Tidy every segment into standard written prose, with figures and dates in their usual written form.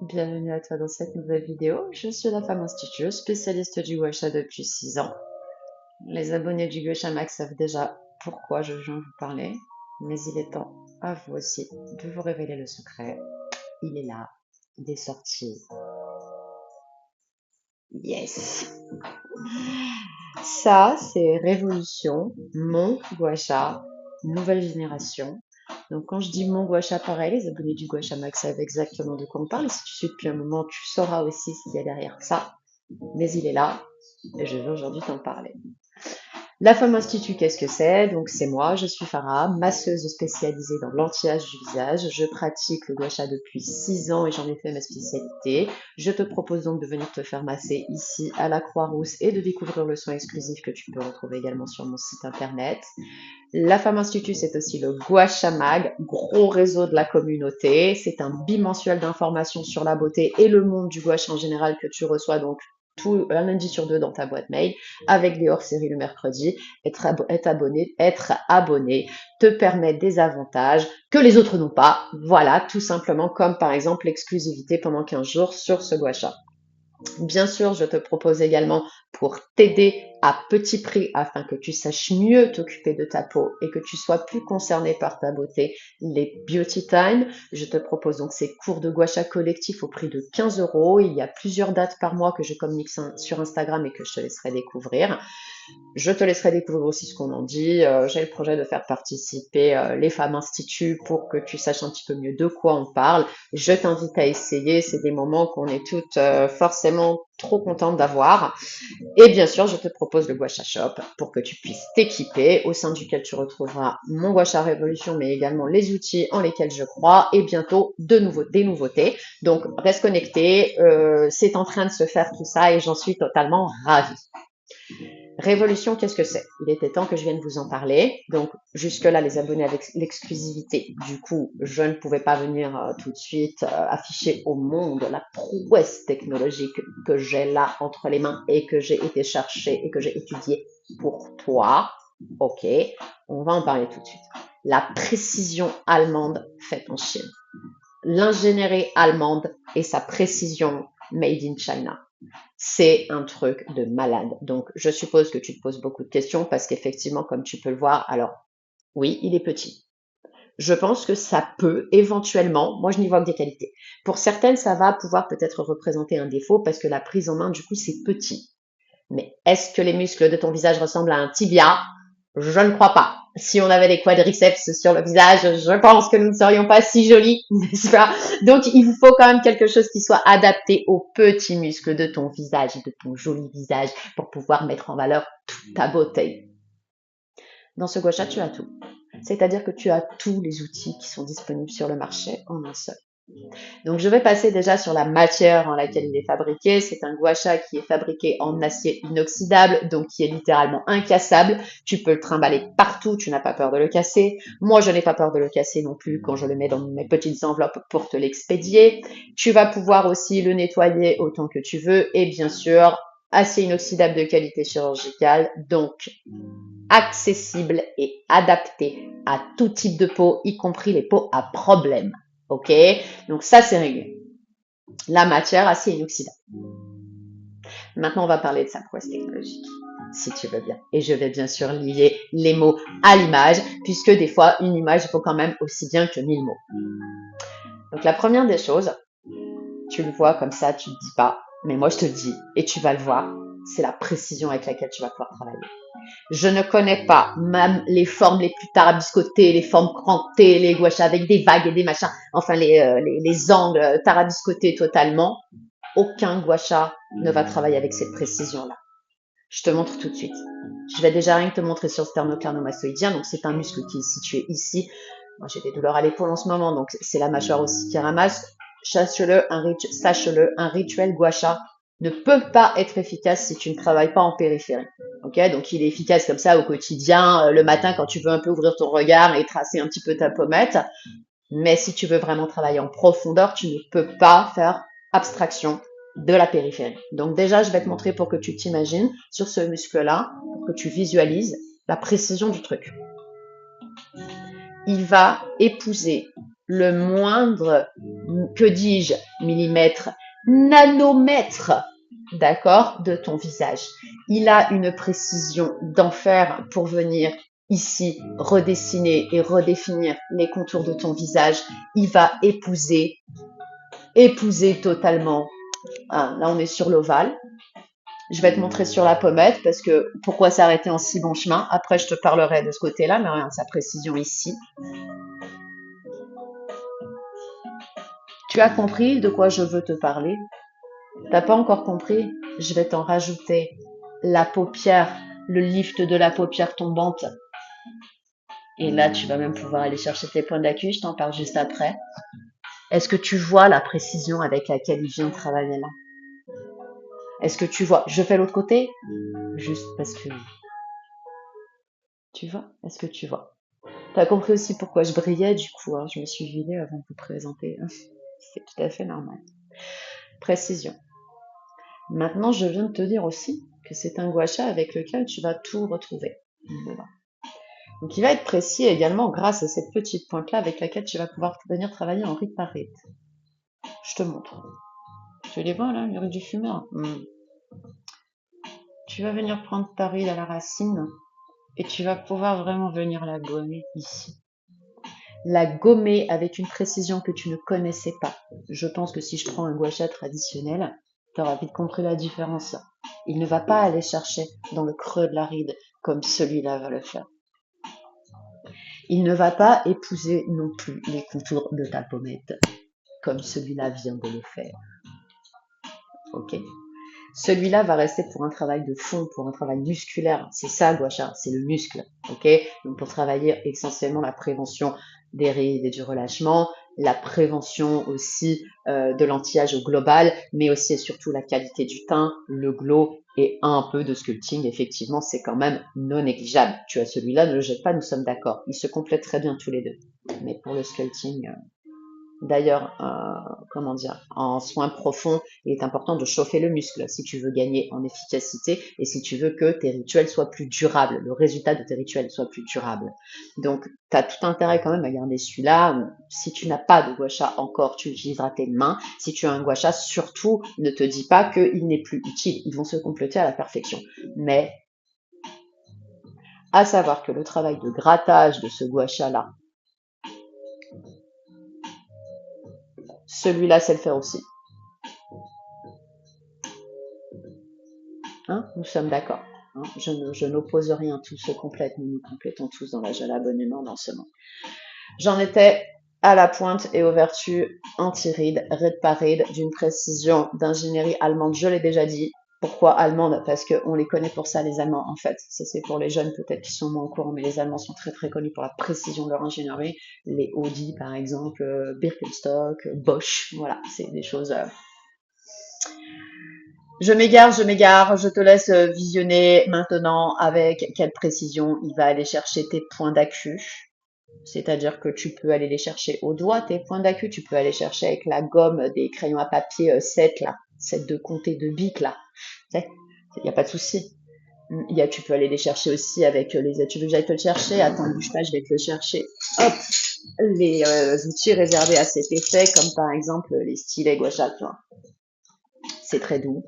Bienvenue à toi dans cette nouvelle vidéo. Je suis la femme institut, spécialiste du gua sha depuis 6 ans. Les abonnés du gua sha Max savent déjà pourquoi je viens vous parler, mais il est temps à vous aussi de vous révéler le secret. Il est là, il est sorti. Yes! Ça, c'est Révolution, mon gua sha, nouvelle génération. Donc, quand je dis mon gua sha, pareil, les abonnés du gua sha Max savent exactement de quoi on parle. Et si tu suis depuis un moment, tu sauras aussi ce qu'il y a derrière ça. Mais il est là et je vais aujourd'hui t'en parler. La Femme Institut, qu'est-ce que c'est? Donc c'est moi, je suis Farah, masseuse spécialisée dans l'anti-âge du visage. Je pratique le gua sha depuis 6 ans et j'en ai fait ma spécialité. Je te propose donc de venir te faire masser ici à la Croix-Rousse et de découvrir le soin exclusif que tu peux retrouver également sur mon site internet. La Femme Institut, c'est aussi le Gua Sha Mag, gros réseau de la communauté. C'est un bimensuel d'informations sur la beauté et le monde du gua sha en général que tu reçois donc un lundi sur deux dans ta boîte mail, avec des hors-séries le mercredi. Être abonné te permet des avantages que les autres n'ont pas. Voilà, tout simplement, comme par exemple l'exclusivité pendant 15 jours sur ce gua sha. Bien sûr, je te propose également pour t'aider à petit prix afin que tu saches mieux t'occuper de ta peau et que tu sois plus concerné par ta beauté, les Beauty Time. Je te propose donc ces cours de gua sha collectif au prix de 15 euros. Il y a plusieurs dates par mois que je communique sur Instagram et que je te laisserai découvrir. Je te laisserai découvrir aussi ce qu'on en dit. J'ai le projet de faire participer les femmes instituts pour que tu saches un petit peu mieux de quoi on parle. Je t'invite à essayer. C'est des moments qu'on est toutes forcément trop contentes d'avoir. Et bien sûr, je te propose le Gua Sha Shop pour que tu puisses t'équiper, au sein duquel tu retrouveras mon Gua Sha Révolution, mais également les outils en lesquels je crois et bientôt des nouveautés. Donc, reste connecté. C'est en train de se faire tout ça et j'en suis totalement ravie. Révolution, qu'est-ce que c'est? Il était temps que je vienne vous en parler. Donc, jusque-là, les abonnés avec l'exclusivité. Du coup, je ne pouvais pas venir tout de suite afficher au monde la prouesse technologique que j'ai là entre les mains et que j'ai été chercher et que j'ai étudié pour toi. Ok, on va en parler tout de suite. La précision allemande faite en Chine. L'ingénierie allemande et sa précision made in China. C'est un truc de malade. Donc, je suppose que tu te poses beaucoup de questions parce qu'effectivement, comme tu peux le voir, alors oui, il est petit. Je pense que ça peut éventuellement, moi je n'y vois que des qualités. Pour certaines, ça va pouvoir peut-être représenter un défaut parce que la prise en main, du coup, c'est petit. Mais est-ce que les muscles de ton visage ressemblent à un tibia? Je ne crois pas. Si on avait des quadriceps sur le visage, je pense que nous ne serions pas si jolis, n'est-ce pas? Donc, il vous faut quand même quelque chose qui soit adapté aux petits muscles de ton visage, de ton joli visage, pour pouvoir mettre en valeur toute ta beauté. Dans ce gua sha, tu as tout. C'est-à-dire que tu as tous les outils qui sont disponibles sur le marché en un seul. Donc, je vais passer déjà sur la matière en laquelle il est fabriqué. C'est un gua sha qui est fabriqué en acier inoxydable, donc qui est littéralement incassable. Tu peux le trimballer partout, tu n'as pas peur de le casser. Moi, je n'ai pas peur de le casser non plus quand je le mets dans mes petites enveloppes pour te l'expédier. Tu vas pouvoir aussi le nettoyer autant que tu veux. Et bien sûr, acier inoxydable de qualité chirurgicale, donc accessible et adapté à tout type de peau, y compris les peaux à problème. Ok, donc ça c'est réglé. La matière acier inoxydable. Maintenant on va parler de sa prouesse technologique, si tu veux bien. Et je vais bien sûr lier les mots à l'image, puisque des fois une image vaut quand même aussi bien que 1000 mots. Donc la première des choses, tu le vois comme ça, tu ne te dis pas, mais moi je te le dis, et tu vas le voir, c'est la précision avec laquelle tu vas pouvoir travailler. Je ne connais pas même les formes les plus tarabiscotées, les formes crantées, les gua sha avec des vagues et des machins, enfin les angles tarabiscotés totalement. Aucun gua sha ne va travailler avec cette précision-là. Je te montre tout de suite. Je vais déjà rien que te montrer sur le sternocleidomastoïdien. Donc c'est un muscle qui est situé ici. Moi j'ai des douleurs à l'épaule en ce moment, donc c'est la mâchoire aussi qui ramasse. Sache-le, un rituel gua sha ne peut pas être efficace si tu ne travailles pas en périphérie. Ok, donc il est efficace comme ça au quotidien, le matin quand tu veux un peu ouvrir ton regard et tracer un petit peu ta pommette. Mais si tu veux vraiment travailler en profondeur, tu ne peux pas faire abstraction de la périphérie. Donc déjà, je vais te montrer pour que tu t'imagines sur ce muscle-là, pour que tu visualises la précision du truc. Il va épouser le moindre, que dis-je, millimètre, nanomètre, d'accord, de ton visage. Il a une précision d'enfer pour venir ici redessiner et redéfinir les contours de ton visage. Il va épouser totalement. Ah, là, on est sur l'ovale. Je vais te montrer sur la pommette parce que pourquoi s'arrêter en si bon chemin. Après, je te parlerai de ce côté-là, mais regarde sa précision ici. Tu as compris de quoi je veux te parler? T'as pas encore compris? Je vais t'en rajouter. La paupière, le lift de la paupière tombante. Et là, tu vas même pouvoir aller chercher tes points d'accueil. Je t'en parle juste après. Est-ce que tu vois la précision avec laquelle il vient travailler là? Est-ce que tu vois? Je fais l'autre côté? Juste parce que... Tu vois? Est-ce que tu vois? T'as compris aussi pourquoi je brillais du coup, hein. Je me suis vidée avant de vous présenter. C'est tout à fait normal. Précision. Maintenant, je viens de te dire aussi que c'est un gua sha avec lequel tu vas tout retrouver. Voilà. Donc il va être précis également grâce à cette petite pointe-là avec laquelle tu vas pouvoir venir travailler en ride par ride. Je te montre. Tu les vois là, les rides du fumeur? Tu vas venir prendre ta ride à la racine et tu vas pouvoir vraiment venir la gommer ici. La gommer avec une précision que tu ne connaissais pas. Je pense que si je prends un gua sha traditionnel, tu auras vite compris la différence. Il ne va pas aller chercher dans le creux de la ride comme celui-là va le faire. Il ne va pas épouser non plus les contours de ta pommette comme celui-là vient de le faire. Ok? Celui-là va rester pour un travail de fond, pour un travail musculaire. C'est ça, gua sha, c'est le muscle. Ok? Donc pour travailler essentiellement la prévention des rides et du relâchement, la prévention aussi de l'anti-âge au global, mais aussi et surtout la qualité du teint, le glow et un peu de sculpting. Effectivement, c'est quand même non négligeable. Tu as celui-là, ne le jette pas, nous sommes d'accord. Ils se complètent très bien tous les deux. Mais pour le sculpting, d'ailleurs, comment dire, en soins profonds, il est important de chauffer le muscle si tu veux gagner en efficacité et si tu veux que tes rituels soient plus durables, le résultat de tes rituels soit plus durable. Donc, tu as tout intérêt quand même à garder celui-là. Si tu n'as pas de gua sha encore, tu utiliseras tes mains. Si tu as un gua sha, surtout, ne te dis pas qu'il n'est plus utile. Ils vont se compléter à la perfection. Mais, à savoir que le travail de grattage de ce gua sha-là, celui-là, c'est le faire aussi. Hein, nous sommes d'accord. Hein, je n'oppose rien, tout se complète, nous nous complétons tous dans la joie abonnement dans ce monde. J'en étais à la pointe et aux vertus anti-ride, ride par ride, d'une précision d'ingénierie allemande, je l'ai déjà dit. Pourquoi allemande? Parce qu'on les connaît pour ça, les Allemands, en fait. Ça, c'est pour les jeunes, peut-être, qui sont moins au courant, mais les Allemands sont très, très connus pour la précision de leur ingénierie. Les Audi, par exemple, Birkenstock, Bosch, voilà, c'est des choses... Je m'égare, je te laisse visionner maintenant avec quelle précision il va aller chercher tes points d'accu. C'est-à-dire que tu peux aller les chercher au doigt, tes points d'accu, tu peux aller chercher avec la gomme des crayons à papier 7 là, 7 de comté de bic là. Il n'y a pas de souci. Tu peux aller les chercher aussi avec les... Tu veux que j'aille te le chercher? Attends, bouge pas, je vais te le chercher. Hop, les outils réservés à cet effet, comme par exemple les stylets gua sha. C'est très doux,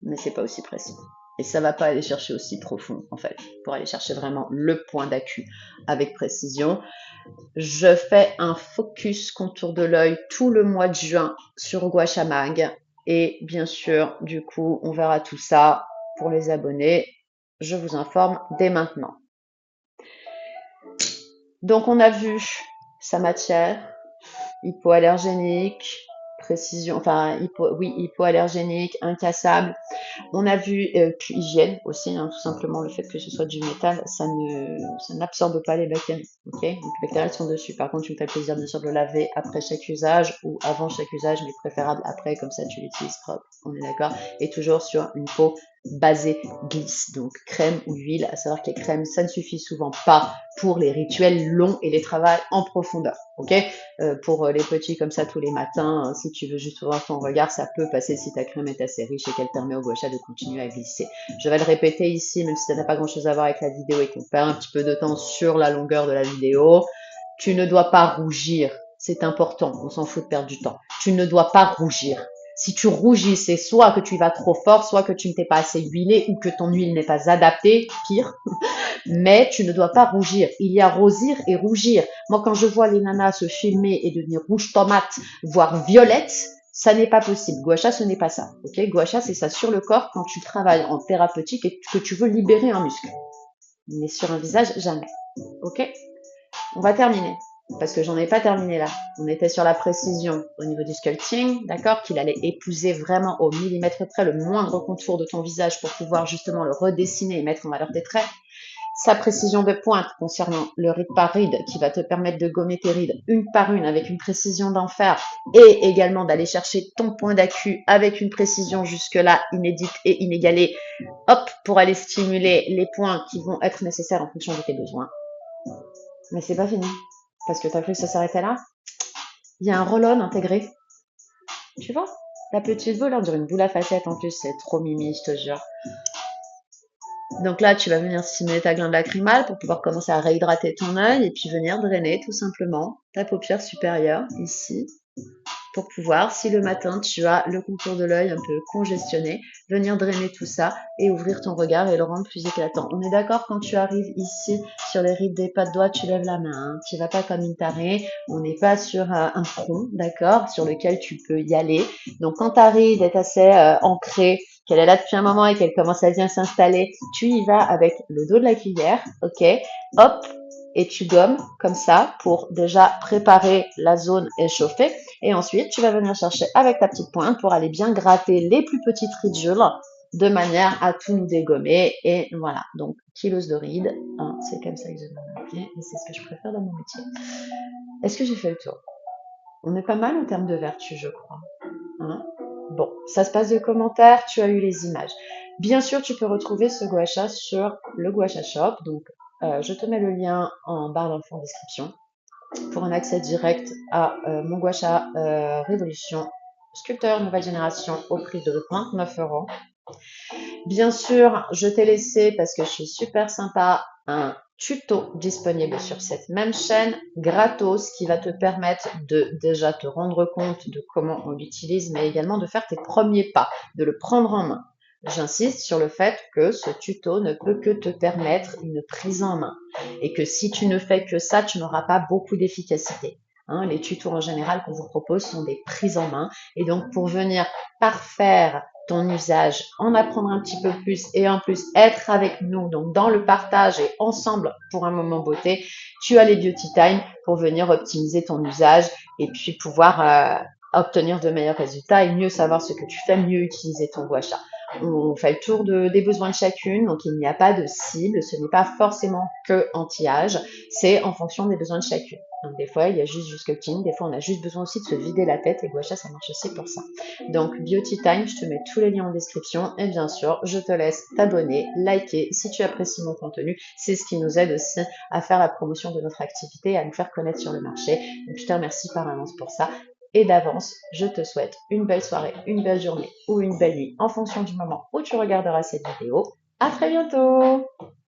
mais c'est pas aussi précis. Et ça va pas aller chercher aussi profond, en fait, pour aller chercher vraiment le point d'accu avec précision. Je fais un focus contour de l'œil tout le mois de juin sur Gua Sha Mag. Et bien sûr, du coup, on verra tout ça pour les abonnés. Je vous informe dès maintenant. Donc, on a vu sa matière, hypoallergénique, précision, enfin, hypoallergénique, incassable. On a vu hygiène aussi, hein, tout simplement le fait que ce soit du métal, ça n'absorbe pas les bactéries. Okay, donc les bactéries sont dessus. Par contre, tu me fais plaisir bien sûr de le laver après chaque usage ou avant chaque usage, mais préférable après, comme ça tu l'utilises propre. On est d'accord. Et toujours sur une peau basée glisse, donc crème ou huile. À savoir que les crèmes, ça ne suffit souvent pas pour les rituels longs et les travaux en profondeur. Ok, pour les petits comme ça tous les matins, si tu veux juste voir ton regard, ça peut passer si ta crème est assez riche et qu'elle permet au gua sha de continuer à glisser. Je vais le répéter ici, même si ça n'a pas grand chose à voir avec la vidéo et qu'on perd un petit peu de temps sur la longueur de la vidéo. Tu ne dois pas rougir C'est important, on s'en fout de perdre du temps. Tu ne dois pas rougir. Si tu rougis, c'est soit que tu vas trop fort, soit que tu ne t'es pas assez huilé ou que ton huile n'est pas adaptée, pire. Mais tu ne dois pas rougir. Il y a rosir et rougir. Moi, quand je vois les nanas se filmer et devenir rouge tomate, voire violette, ça n'est pas possible. Gua sha, ce n'est pas ça. Ok, Gua sha, c'est ça sur le corps quand tu travailles en thérapeutique et que tu veux libérer un muscle. Mais sur un visage, jamais. Ok, on va terminer. Parce que j'en ai pas terminé là. On était sur la précision au niveau du sculpting, d'accord, qu'il allait épouser vraiment au millimètre près le moindre contour de ton visage pour pouvoir justement le redessiner et mettre en valeur tes traits. Sa précision de pointe concernant le ride par ride qui va te permettre de gommer tes rides une par une avec une précision d'enfer et également d'aller chercher ton point d'accu avec une précision jusque-là inédite et inégalée, hop, pour aller stimuler les points qui vont être nécessaires en fonction de tes besoins. Mais c'est pas fini. Parce que t'as cru que ça s'arrêtait là? Il y a un roll-on intégré. Tu vois? La petite boule, on dirait une boule à facettes en plus, c'est trop mimi, je te jure. Donc là, tu vas venir stimuler ta glande lacrymale pour pouvoir commencer à réhydrater ton œil et puis venir drainer tout simplement ta paupière supérieure ici pour pouvoir, si le matin tu as le contour de l'œil un peu congestionné, venir drainer tout ça et ouvrir ton regard et le rendre plus éclatant. On est d'accord, quand tu arrives ici sur les rides des pas de doigts, tu lèves la main, hein. Tu vas pas comme une tarée, on n'est pas sur un front, d'accord, sur lequel tu peux y aller. Donc quand ta ride est assez ancrée, qu'elle est là depuis un moment et qu'elle commence à bien s'installer, tu y vas avec le dos de la cuillère, ok, hop, et tu gommes comme ça pour déjà préparer la zone échauffée. Et ensuite, tu vas venir chercher avec ta petite pointe pour aller bien gratter les plus petites ridules de manière à tout nous dégommer. Et voilà, donc kilos de rides, hein, c'est comme ça que je vais m'appeler et c'est ce que je préfère dans mon métier. Est-ce que j'ai fait le tour? On est pas mal en termes de vertu, je crois. Hein, bon, ça se passe de commentaires, tu as eu les images. Bien sûr, tu peux retrouver ce gua sha sur le Gua Sha Shop. Donc, je te mets le lien en barre d'infos en description pour un accès direct à mon gua sha Révolution Sculpteur nouvelle génération au prix de 29 €. Bien sûr, je t'ai laissé, parce que je suis super sympa, un tuto disponible sur cette même chaîne, gratos, qui va te permettre de déjà te rendre compte de comment on l'utilise, mais également de faire tes premiers pas, de le prendre en main. J'insiste sur le fait que ce tuto ne peut que te permettre une prise en main et que si tu ne fais que ça, tu n'auras pas beaucoup d'efficacité. Hein, les tutos en général qu'on vous propose sont des prises en main et donc pour venir parfaire ton usage, en apprendre un petit peu plus et en plus être avec nous, donc dans le partage et ensemble pour un moment beauté, tu as les Beauty Time pour venir optimiser ton usage et puis pouvoir obtenir de meilleurs résultats et mieux savoir ce que tu fais, mieux utiliser ton gua sha. On fait le tour des besoins de chacune, donc il n'y a pas de cible, ce n'est pas forcément que anti-âge, c'est en fonction des besoins de chacune. Donc des fois, il y a juste du sculpting, des fois on a juste besoin aussi de se vider la tête et gua sha, ça marche aussi pour ça. Donc Beauty Time, je te mets tous les liens en description et bien sûr, je te laisse t'abonner, liker si tu apprécies mon contenu. C'est ce qui nous aide aussi à faire la promotion de notre activité et à nous faire connaître sur le marché. Donc je te remercie par avance pour ça. Et d'avance, je te souhaite une belle soirée, une belle journée ou une belle nuit en fonction du moment où tu regarderas cette vidéo. À très bientôt!